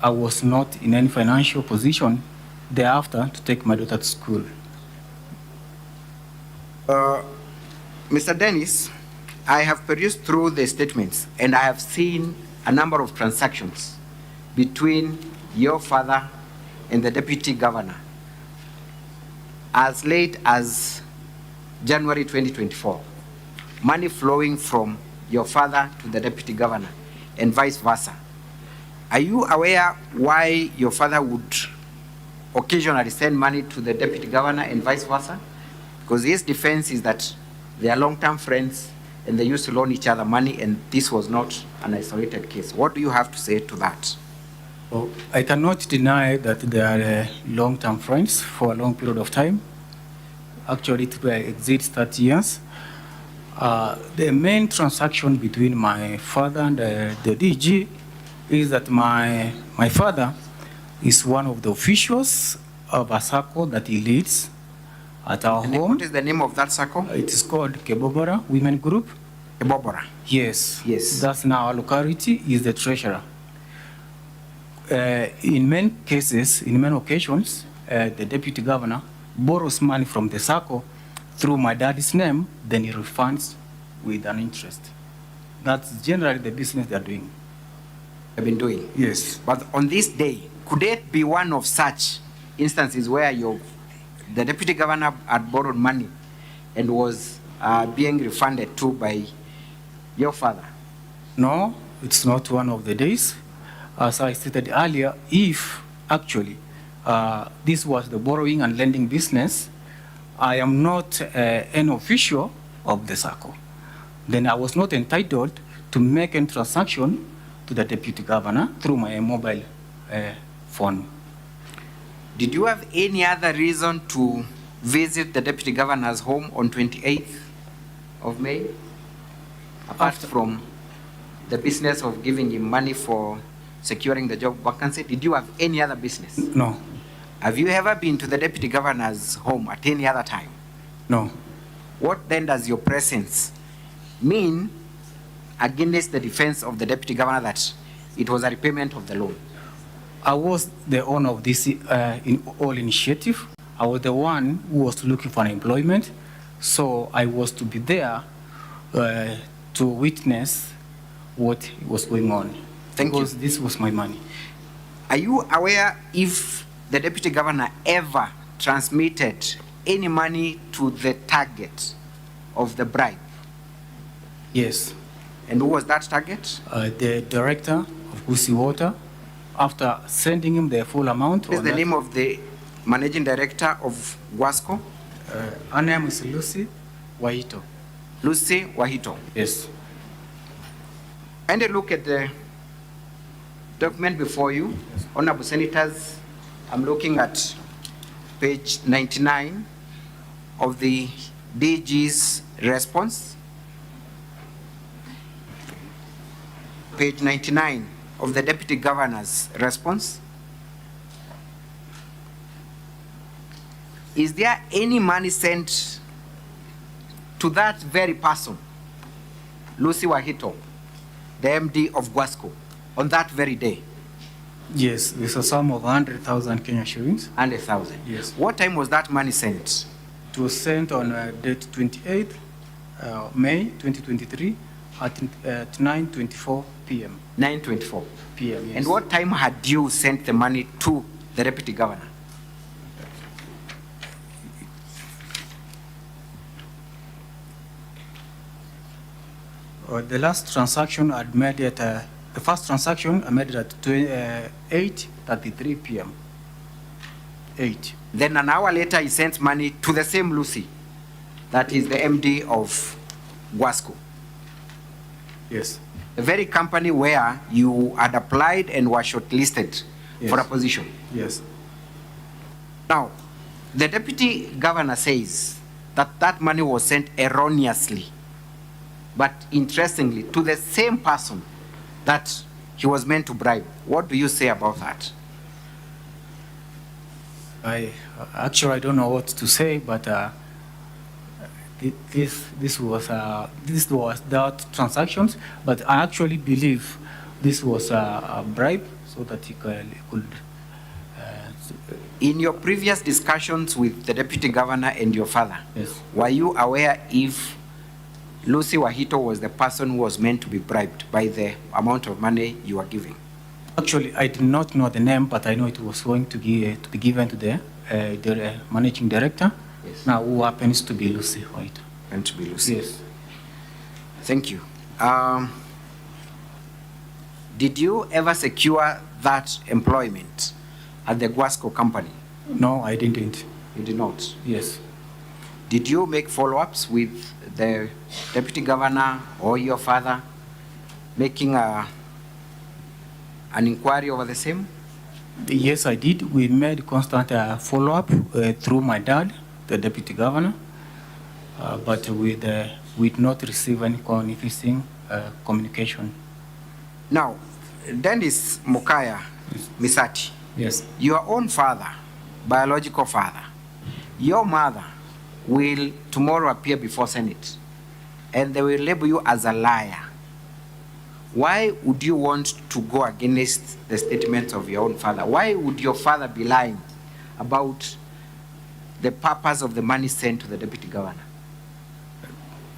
I was not in any financial position thereafter to take my daughter to school. Mr. Dennis, I have perused through the statements and I have seen a number of transactions between your father and the deputy governor as late as January 2024. Money flowing from your father to the deputy governor and vice versa. Are you aware why your father would occasionally send money to the deputy governor and vice versa? Because his defense is that they are long-term friends and they used to loan each other money, and this was not an isolated case. What do you have to say to that? Well, I cannot deny that they are long-term friends for a long period of time. Actually, it exceeds 30 years. The main transaction between my father and the DG is that my father is one of the officials of a circle that he leads at our home. What is the name of that circle? It is called Kebobora Women Group. Kebobora? Yes. Yes. That's now our locality, is the treasurer. In many cases, in many occasions, the deputy governor borrows money from the circle through my dad's name, then he refunds with an interest. That's generally the business they're doing. Have been doing? Yes. But on this day, could it be one of such instances where the deputy governor had borrowed money and was being refunded to by your father? No, it's not one of the days. As I stated earlier, if actually this was the borrowing and lending business, I am not an official of the circle. Then I was not entitled to make a transaction to the deputy governor through my mobile phone. Did you have any other reason to visit the deputy governor's home on 28th of May? Apart from the business of giving him money for securing the job vacancy, did you have any other business? No. Have you ever been to the deputy governor's home at any other time? No. What then does your presence mean against the defense of the deputy governor that it was a repayment of the loan? I was the owner of this all initiative. I was the one who was looking for employment, so I was to be there to witness what was going on. Because this was my money. Are you aware if the deputy governor ever transmitted any money to the target of the bribe? Yes. And who was that target? The director of Kisii Water. After sending him the full amount. What is the name of the managing director of Guasco? Her name is Lucy Wahito. Lucy Wahito? Yes. And a look at the document before you. Yes. Honorable Senators, I'm looking at page 99 of the DG's response. Page 99 of the deputy governor's response. Is there any money sent to that very person, Lucy Wahito, the MD of Guasco, on that very day? Yes, there's a sum of 100,000 Kenya shillings. 100,000? Yes. What time was that money sent? It was sent on date 28th May 2023 at 9:24 p.m. 9:24 p.m. Yes. And what time had you sent the money to the deputy governor? The last transaction I made at the first transaction I made it at 8:33 p.m. 8. Then an hour later, he sent money to the same Lucy, that is the MD of Guasco. Yes. The very company where you had applied and were shortlisted for a position. Yes. Now, the deputy governor says that that money was sent erroneously, but interestingly, to the same person that he was meant to bribe. What do you say about that? I don't know what to say, but this was that transactions. But I actually believe this was a bribe so that he could. In your previous discussions with the deputy governor and your father, Yes. were you aware if Lucy Wahito was the person who was meant to be bribed by the amount of money you were giving? Actually, I did not know the name, but I know it was going to be given to the managing director. Yes. Now, who happens to be Lucy White. And to be Lucy. Yes. Thank you. Did you ever secure that employment at the Guasco company? No, I didn't. You did not. Yes. Did you make follow-ups with the deputy governor or your father, making an inquiry over the same? Yes, I did. We made constant follow-up through my dad, the deputy governor, but we did not receive any communication. Now, Dennis Mukaya Misati, Yes. your own father, biological father, your mother will tomorrow appear before Senate and they will label you as a liar. Why would you want to go against the statements of your own father? Why would your father be lying about the purpose of the money sent to the deputy governor?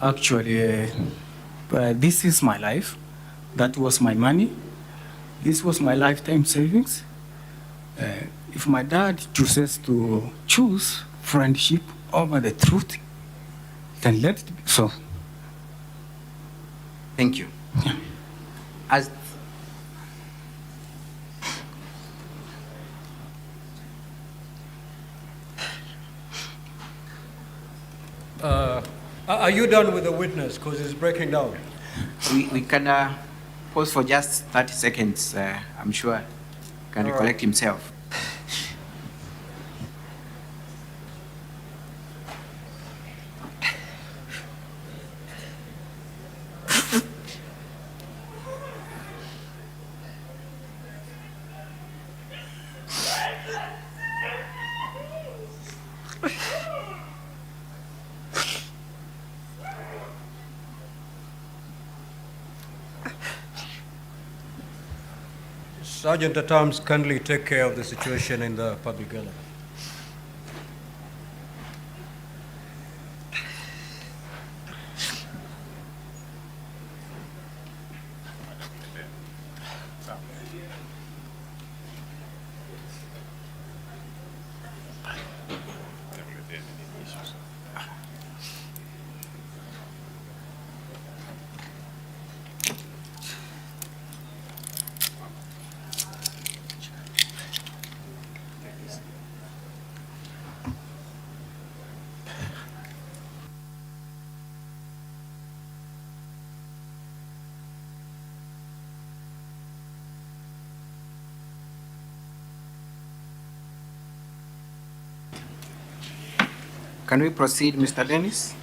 Actually, this is my life. That was my money. This was my lifetime savings. If my dad chooses to choose friendship over the truth, then let it be so. Thank you. As are you done with the witness? Because it's breaking down. we can pause for just 30 seconds. I'm sure he can All right. recollect himself. Sergeant at Arms, kindly take care of the situation in the public gallery. Can we proceed, Mr. Dennis?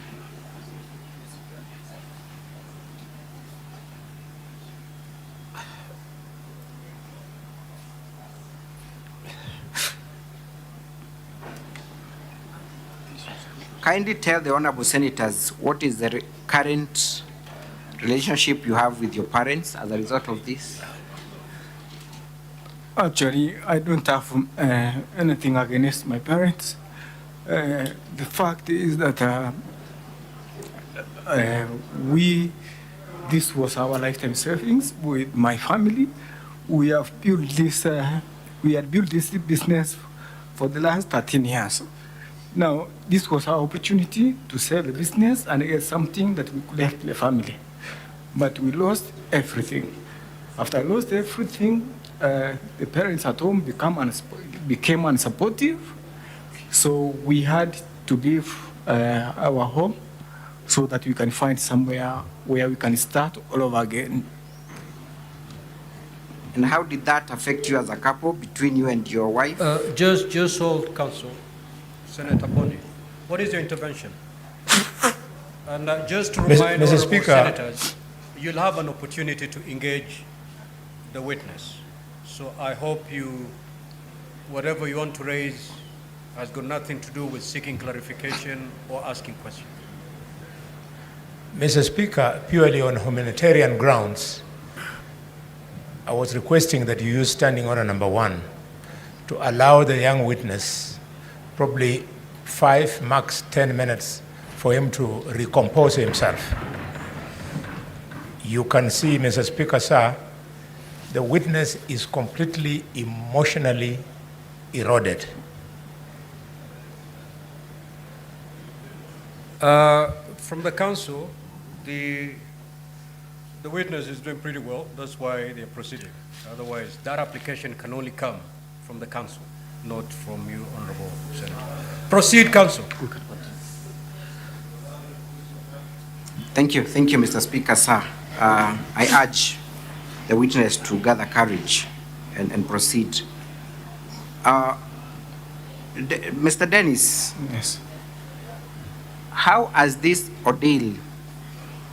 Kindly tell the honorable senators what is the current relationship you have with your parents as a result of this. Actually, I don't have anything against my parents. The fact is that this was our lifetime savings with my family. We have built this, we had built this business for the last 13 years. Now, this was our opportunity to sell the business and get something that we could help the family. But we lost everything. After I lost everything, the parents at home became unsupportive. So we had to leave our home so that we can find somewhere where we can start all over again. And how did that affect you as a couple, between you and your wife? Just hold counsel. Senator Bondi, what is your intervention? And just to remind Mr. honorable Speaker. senators, you'll have an opportunity to engage the witness. So I hope whatever you want to raise has got nothing to do with seeking clarification or asking questions. Mr. Speaker, purely on humanitarian grounds, I was requesting that you use standing order number 1 to allow the young witness probably 5, max 10 minutes for him to recompose himself. You can see, Mr. Speaker, sir, the witness is completely emotionally eroded. From the council, the witness is doing pretty well. That's why they're proceeding. Otherwise, that application can only come from the council, not from you, Honorable Senator. Proceed, council. Thank you, Mr. Speaker, sir. I urge the witness to gather courage and proceed. Mr. Dennis. Yes. How has this ordeal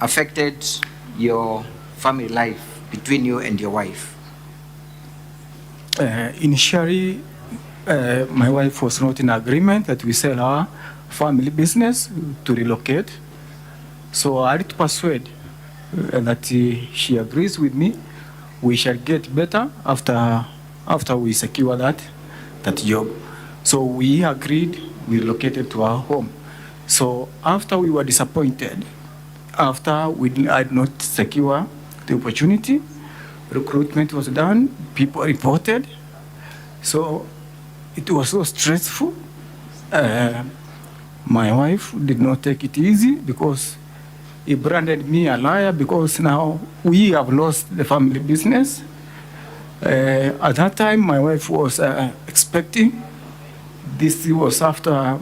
affected your family life between you and your wife? Initially, my wife was not in agreement that we sell our family business to relocate. So I had to persuade that she agrees with me. We shall get better after we secure that job. So we agreed, we relocated to our home. So after we were disappointed, after we had not secure the opportunity, recruitment was done, people reported. So it was so stressful. My wife did not take it easy because he branded me a liar because now we have lost the family business. At that time, my wife was expecting. This was after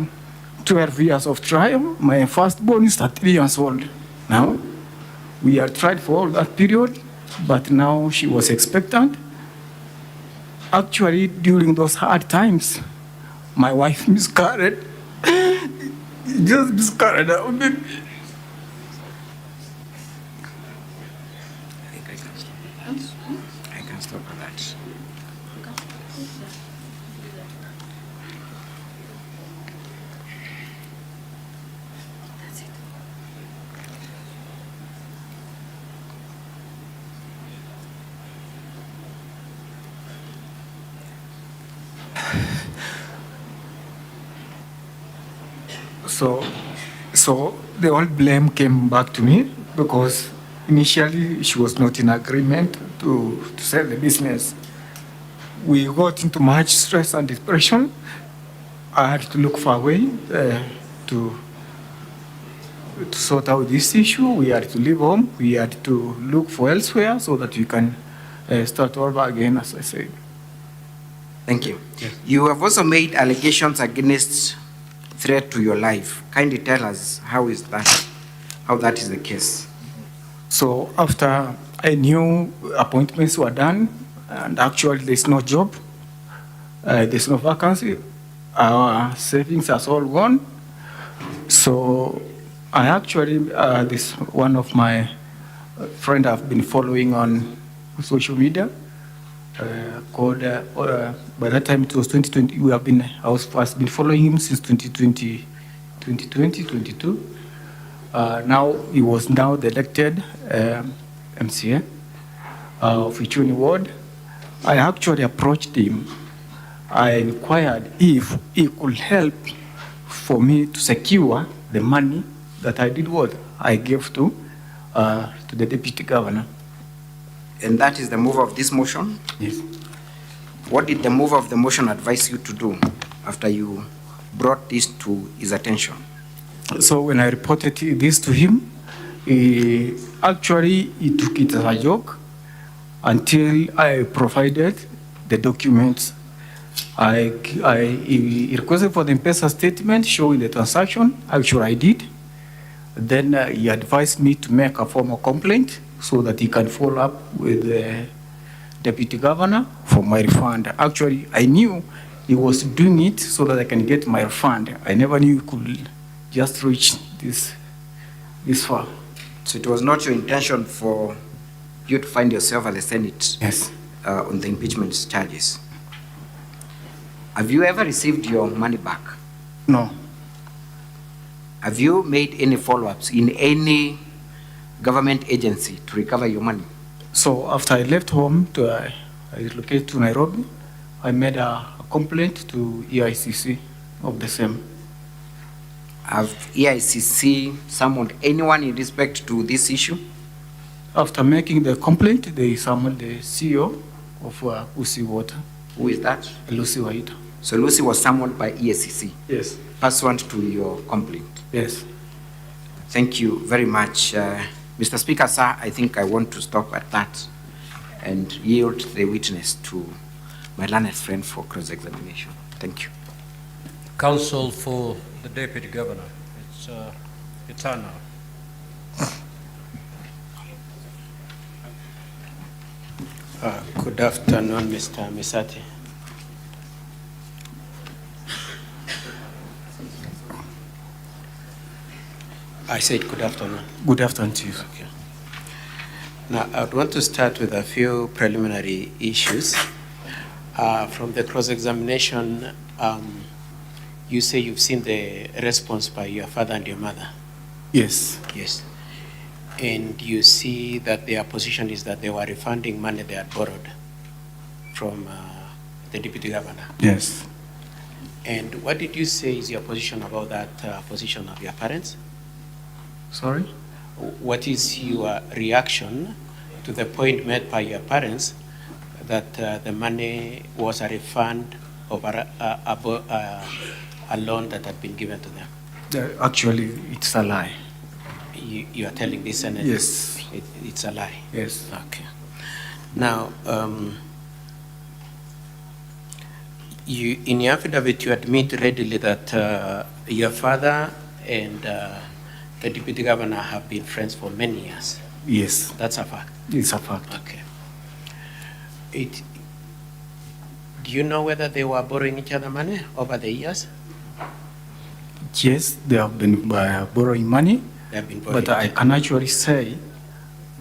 12 years of trial. My firstborn is 3 years old now. We had tried for all that period, but now she was expectant. Actually, during those hard times, my wife miscarried. Just miscarried our baby. I can stop at that. So the whole blame came back to me because initially she was not in agreement to sell the business. We got into much stress and depression. I had to look for a way to sort out this issue. We had to leave home. We had to look for elsewhere so that we can start over again, as I said. Thank you. Yes. You have also made allegations against threat to your life. Kindly tell us how that is the case. So after I knew appointments were done, and actually there's no job, there's no vacancy, our savings are all gone. So I actually, this one of my friend I've been following on social media, called, by that time it was 2020, I've been following him since 2020, 2022. Now he was now the elected MCA of Ichuni Ward. I actually approached him. I inquired if he could help for me to secure the money that I gave to the deputy governor. And that is the move of this motion? Yes. What did the move of the motion advise you to do after you brought this to his attention? So when I reported this to him, he took it as a joke until I provided the documents. He requested for the M-Pesa statement showing the transaction. Actually, I did. Then he advised me to make a formal complaint so that he can follow up with the deputy governor for my refund. Actually, I knew he was doing it so that I can get my refund. I never knew he could just reach this far. So it was not your intention for you to find yourself at the Senate? Yes. On the impeachment charges. Have you ever received your money back? No. Have you made any follow-ups in any government agency to recover your money? So after I left home, I relocated to Nairobi. I made a complaint to EICC of the same. Have EICC summoned anyone in respect to this issue? After making the complaint, they summoned the CEO of Kisii Water, Who is that? Lucy Waita. So Lucy was summoned by EICC Yes. pursuant to your complaint. Yes. Thank you very much. Mr. Speaker, sir, I think I want to stop at that and yield the witness to my learned friend for cross-examination. Thank you. Counsel for the Deputy Governor. It's her now. Good afternoon, Mr. Misati. I said good afternoon. Good afternoon to you. Okay. Now, I would want to start with a few preliminary issues. From the cross-examination, you say you've seen the response by your father and your mother. Yes. Yes. And you see that their position is that they were refunding money they had borrowed from the deputy governor. Yes. And what did you say is your position about that position of your parents? Sorry? What is your reaction to the point made by your parents that the money was a refund of a loan that had been given to them? Actually, it's a lie. You are telling this Senate? Yes. It's a lie? Yes. Okay. Now, in your affidavit, you admit readily that your father and the deputy governor have been friends for many years. Yes. That's a fact. It's a fact. Okay. Do you know whether they were borrowing each other money over the years? Yes, they have been borrowing money. They have been borrowing. But I can actually say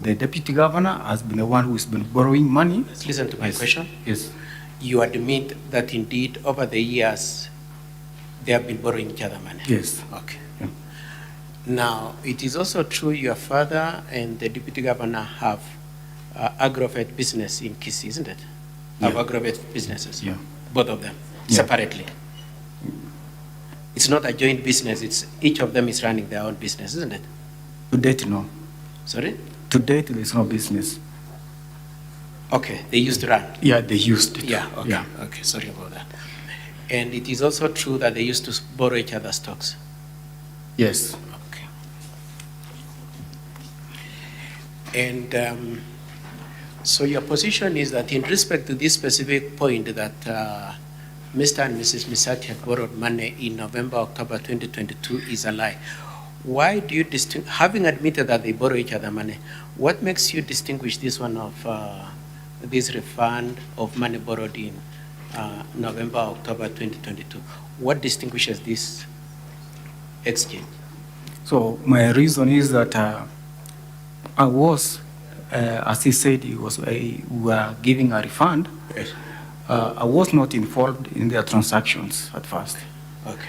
the deputy governor has been the one who's been borrowing money. Listen to my Yes. question. Yes. You admit that indeed over the years they have been borrowing each other money? Yes. Okay. Yeah. Now, it is also true your father and the deputy governor have agro-vet business in Kisii, isn't it? Have Yeah. agro-vet businesses? Yeah. Both of them, Yeah. separately? It's not a joint business, it's each of them is running their own business, isn't it? To date, no. Sorry? To date, there's no business. Okay, they used to run. Yeah, they used it. Yeah, okay, Yeah. okay, sorry about that. And it is also true that they used to borrow each other's stocks. Yes. Okay. And so your position is that in respect to this specific point that Mr. and Mrs. Misati had borrowed money in November, October 2022 is a lie. Why do you having admitted that they borrow each other money, what makes you distinguish this one of this refund of money borrowed in November, October 2022? What distinguishes this exchange? So my reason is that I was, as he said, we were giving a refund. Yes. I was not involved in their transactions at first. Okay.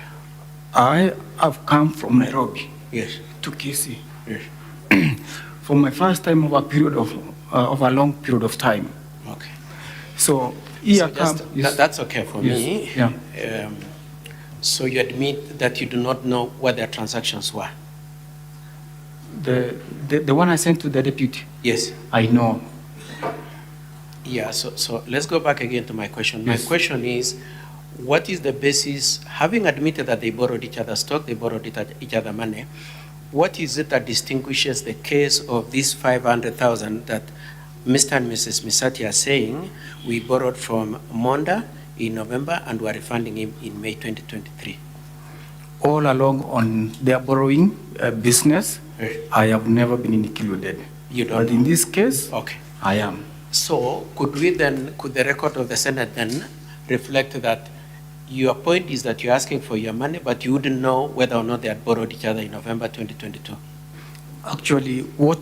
I have come from Nairobi Yes. to Kisii Yes. for my first time over a period of a long period of time. Okay. So here So just, come. Yes. that's okay for Yes. me. Yeah. So you admit that you do not know what their transactions were? The one I sent to the deputy, Yes. I know. Yeah, so let's go back again to my question. Yes. My question is, what is the basis, having admitted that they borrowed each other's stock, they borrowed each other money, what is it that distinguishes the case of this 500,000 that Mr. and Mrs. Misati are saying we borrowed from Monda in November and we're refunding him in May 2023? All along on their borrowing business, Yes. I have never been included. You don't But know. in this case, Okay. I am. So could the record of the Senate then reflect that your point is that you're asking for your money, but you wouldn't know whether or not they had borrowed each other in November 2022? Actually, what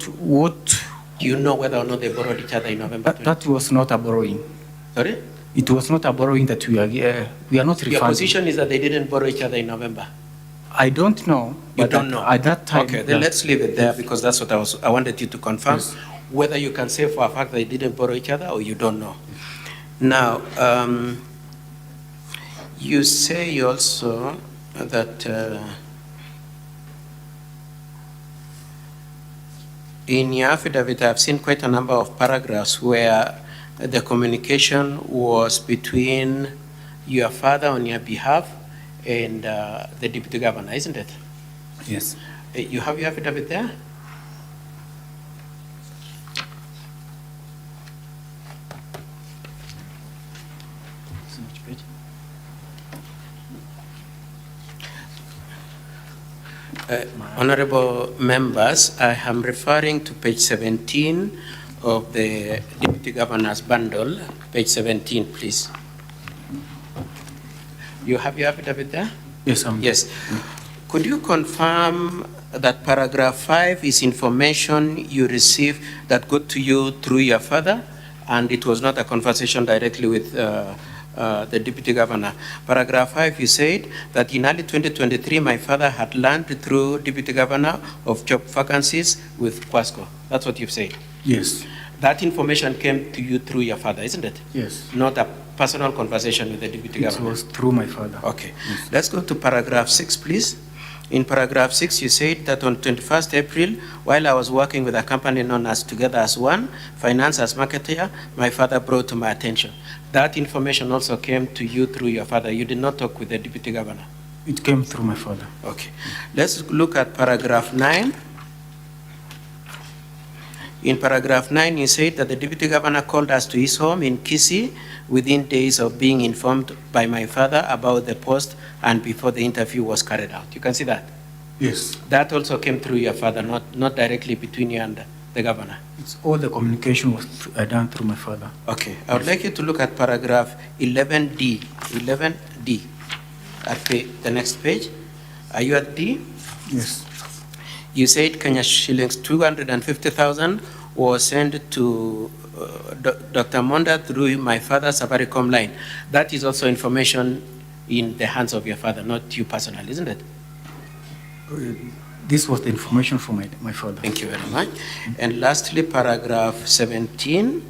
Do you know whether or not they borrowed each other in November? that was not a borrowing. Sorry? It was not a borrowing that we are not refunding. Your position is that they didn't borrow each other in November? I don't know. You but don't know? At that time. Okay, then let's leave it there because that's what I wanted you to confirm. Yes. whether you can say for a fact they didn't borrow each other or you don't know. Now, you say also that in your affidavit, I've seen quite a number of paragraphs where the communication was between your father on your behalf and the deputy governor, isn't it? Yes. You have your affidavit there? Honorable members, I am referring to page 17 of the Deputy Governor's bundle. Page 17, please. You have your affidavit there? Yes, Yes. Could you confirm that paragraph 5 is information you received that got to you through your father, and it was not a conversation directly with the Deputy Governor? Paragraph 5, you said that in early 2023, my father had learned through Deputy Governor of job vacancies with Quasco. That's what you've said. Yes. That information came to you through your father, isn't it? Yes. Not a personal conversation with the Deputy Governor. It was through my father. Okay. Yes. Let's go to paragraph 6, please. In paragraph 6, you said that on 21st April, while I was working with a company known as Together as One, finance as marketer, my father brought to my attention. That information also came to you through your father. You did not talk with the Deputy Governor. It came through my father. Okay. Let's look at paragraph 9. In paragraph 9, you said that the Deputy Governor called us to his home in Kisii within days of being informed by my father about the post and before the interview was carried out. You can see that? Yes. That also came through your father, not directly between you and the governor. It's all the communication was done through my father. Okay. I would like you to look at paragraph 11D. 11D. At the next page. Are you at D? Yes. You said Kenya shillings 250,000 was sent to Dr. Monda through my father's Safaricom line. That is also information in the hands of your father, not you personally, isn't it? This was the information from my father. Thank you very much. And lastly, paragraph 17.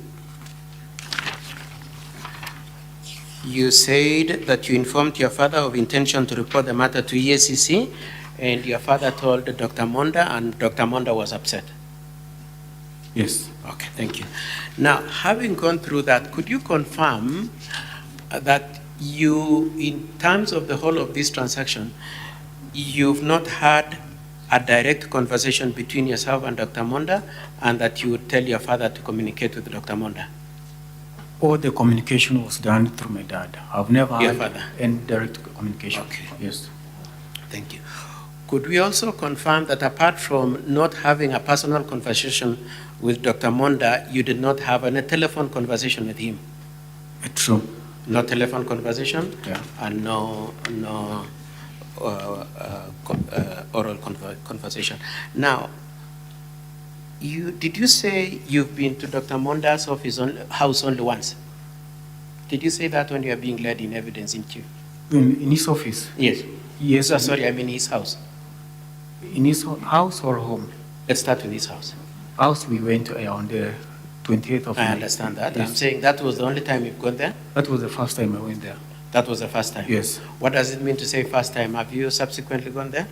You said that you informed your father of intention to report the matter to EACC, and your father told Dr. Monda, and Dr. Monda was upset. Yes. Okay, thank you. Now, having gone through that, could you confirm that you, in terms of the whole of this transaction, you've not had a direct conversation between yourself and Dr. Monda, and that you would tell your father to communicate with Dr. Monda? All the communication was done through my dad. I've never Your had father? any direct communication. Okay. Yes. Thank you. Could we also confirm that apart from not having a personal conversation with Dr. Monda, you did not have any telephone conversation with him? True. No telephone conversation? Yeah. And no oral conversation. Now, did you say you've been to Dr. Monda's house only once? Did you say that when you are being led in evidence in Chief? In his office? Yes. Yes. Sorry, I mean his house. In his house or home? Let's start with his house. House we went on the 28th of May. I understand that. Yes. I'm saying that was the only time you've gone there? That was the first time I went there. That was the first time? Yes. What does it mean to say first time? Have you subsequently gone there?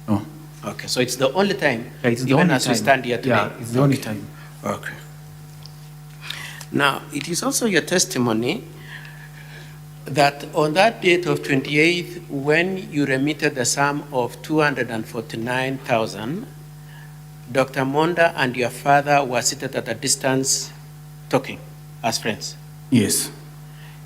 No. Okay, so it's the only time, Yeah, it's the even only as we time. stand here today? Yeah, it's the only time. Okay. Now, it is also your testimony that on that date of 28th, when you remitted the sum of 249,000, Dr. Monda and your father were seated at a distance talking as friends, Yes.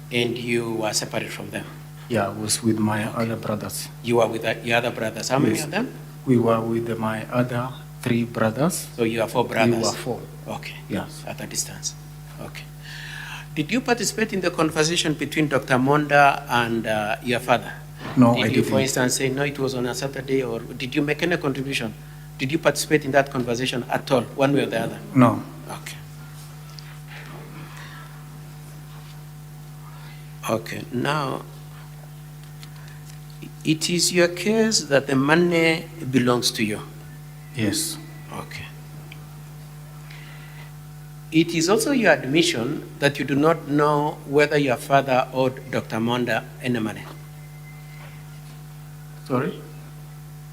and you were separate from them. Yeah, I was with my other brothers. You were with your other brothers. How many Yes. of them? We were with my other 3 brothers. So you are 4 brothers? We were 4. Okay. Yes. At a distance. Okay. Did you participate in the conversation between Dr. Monda and your father? No, did I you, didn't. for instance, say, no, it was on a Saturday, or did you make any contribution? Did you participate in that conversation at all, one way or the other? No. Okay. Okay, now, it is your case that the money belongs to you. Yes. Okay. It is also your admission that you do not know whether your father owed Dr. Monda any money. Sorry?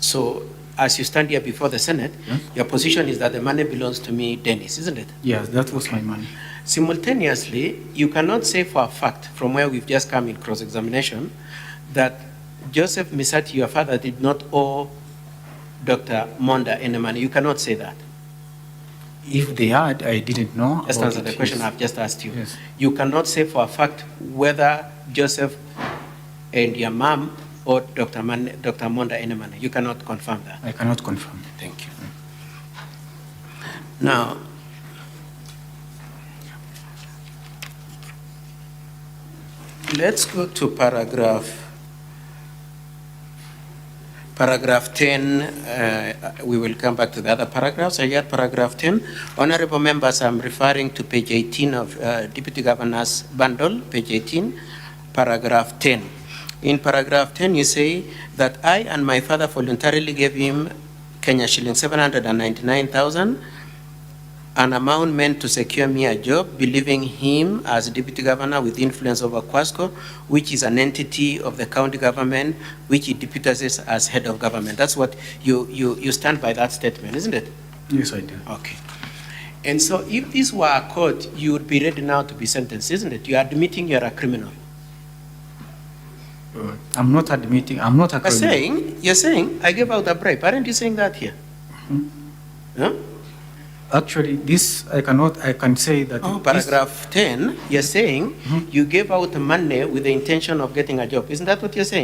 So, as you stand here before the Senate, Yes. your position is that the money belongs to me, Dennis, isn't it? Yes, that was my money. Simultaneously, you cannot say for a fact, from where we've just come in cross-examination, that Joseph Misati, your father, did not owe Dr. Monda any money. You cannot say that. If they had, I didn't know. Just about answer the it, question yes. I've just asked you. Yes. You cannot say for a fact whether Joseph and your mom owed Dr. Monda any money. You cannot confirm that. I cannot confirm. Thank you. Now, let's go to paragraph 10. We will come back to the other paragraphs. I had paragraph 10. Honorable members, I'm referring to page 18 of Deputy Governor's bundle, page 18, paragraph 10. In paragraph 10, you say that I and my father voluntarily gave him Kenya shilling 799,000, an amount meant to secure me a job, believing him as deputy governor with influence over Kwasco, which is an entity of the county government, which he deputizes as head of government. That's what you stand by that statement, isn't it? Yes, I do. Okay. And so if this were a court, you would be ready now to be sentenced, isn't it? You are admitting you're a criminal. I'm not admitting, I'm not a criminal. You're saying, I gave out a bribe. Aren't you saying that here? Huh? Actually, this, I can say that. Oh, paragraph 10, you're saying you gave out money with the intention of getting a job. Isn't that what you're saying?